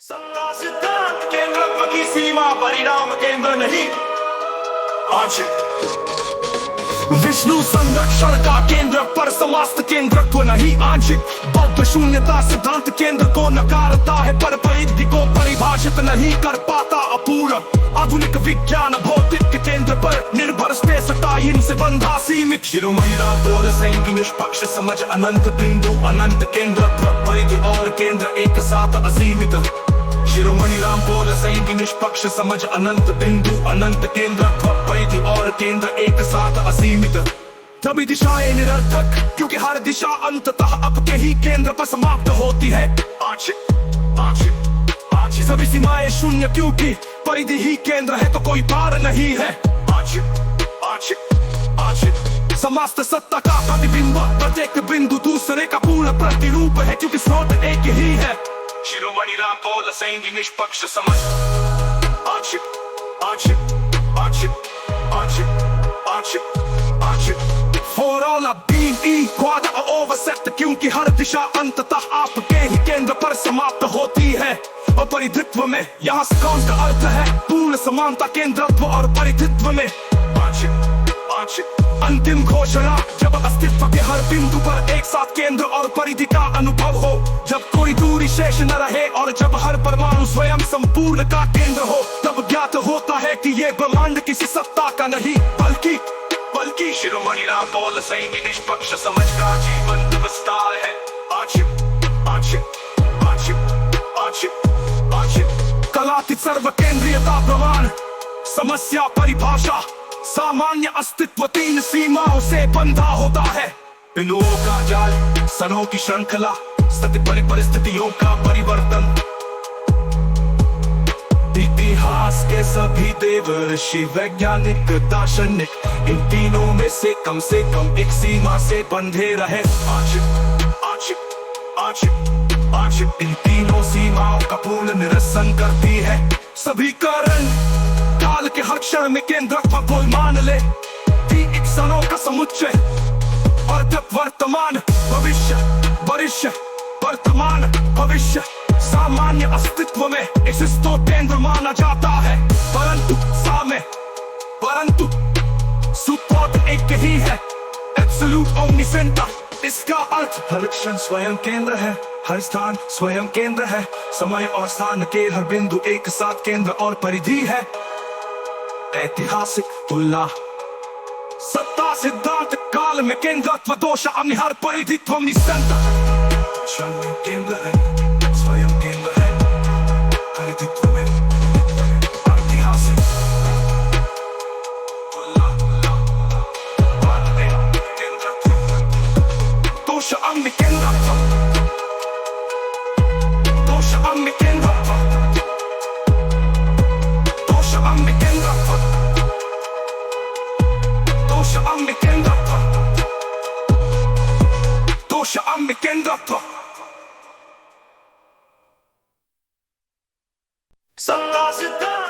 सत्ता सिद्धांत केंद्र की सीमा परिणाम केंद्र नहीं। आंशिक विष्णु संरक्षण का केंद्र पर समस्त केंद्रत्व नहीं। आंशिक बौद्ध शून्यता सिद्धांत केंद्र को नकारता है पर परिधि को परिभाषित नहीं कर पाता। अपूर्ण आधुनिक विज्ञान भौतिक केंद्र पर निर्भर स्पेस टाइम से बंधा सीमित। शिरोमणि राठौर की निष्पक्ष समझ अनंत बिंदु अनंत केंद्रत्व परिधि और केंद्र एक साथ असीमित। शिरोमणि रामपोल की निष्पक्ष समझ अनंत बिंदु अनंत केंद्रत्व परिधि और केंद्र एक साथ असीमित। सभी दिशाएं निरर्थक क्योंकि हर दिशा अंततः आपके ही केंद्र पर समाप्त होती है। आंशिक आंशिक आंशिक सभी सीमाएं शून्य क्योंकि परिधि ही केंद्र है तो कोई पार नहीं है। आंशिक आंशिक आंशिक समस्त सत्ता का प्रतिबिंब प्रत्येक बिंदु दूसरे का पूर्ण प्रतिरूप है क्योंकि स्रोत एक ही है। शिरोमणि रामपोल की निष्पक्ष समझ। आंशिक आंशिक आंशिक आंशिक आंशिक आंशिक For all of being equal overset क्योंकि हर दिशा अंततः आपके ही केंद्र पर समाप्त होती है। और परिधित्व में यहाँ से कौन का अर्थ है पूर्ण समानता केंद्रत्व और परिधित्व में। आंशिक आंशिक अंतिम घोषणा जब अस्तित्व के हर बिंदु पर एक साथ केंद्र और परिधि का अनुभव हो, जब कोई दूरी शेष न रहे और जब हर परमाणु स्वयं संपूर्ण का केंद्र हो, तब ज्ञात होता है कि ये ब्रह्मांड किसी सत्ता का नहीं बल्कि शिरोमणि रामपोल की निष्पक्ष समझ का जीवन विस्तार है। आंशिक आंशिक आंशिक आंशिक आंशिक कलातीत सर्व केंद्रीयता प्रमाण समस्या परिभाषा सामान्य अस्तित्व तीन सीमाओं से बंधा होता है। बिंदुओं का जाल सनों की श्रृंखला स्थिति परिस्थितियों का परिवर्तन। इतिहास के सभी देव ऋषि वैज्ञानिक दार्शनिक इन तीनों में से कम एक सीमा से बंधे रहे। आंशिक आंशिक आंशिक आंशिक इन तीनों सीमाओं का पूर्ण निरसन करती है। सभी कारण काल के हर क्षण में केंद्रत्व को मान ले कि क्षणों का समुच्चय वर्तमान भविष्य वर्तमान भविष्य सामान्य अस्तित्व में एक्सिस्टो केंद्र माना जाता है। परंतु सुपोर्ट एक ही है एब्सोल्यूट ओमनिसेंटा। इसका अर्थ हर क्षण स्वयं केंद्र है, हर स्थान स्वयं केंद्र है, समय और स्थान के हर बिंदु एक साथ केंद्र और परिधि है। ऐतिहासिक तुलना सत्ता सिद्धांत काल में केंद्रत्व दोष अन्य हर परिधित्व निसंता। क्षण में केंद्र है स्वयं केंद्र है परिधित्व में। ऐतिहासिक तुलना केंद्रत्व दोष अन्य केंद्रत्व दोष अन्य केंद्रत्व दोष अन्य केंद्रत्व दोष अन्य केंद्रत्व दोष अन्य केंद्रत्व। सत्ता सिद्धांत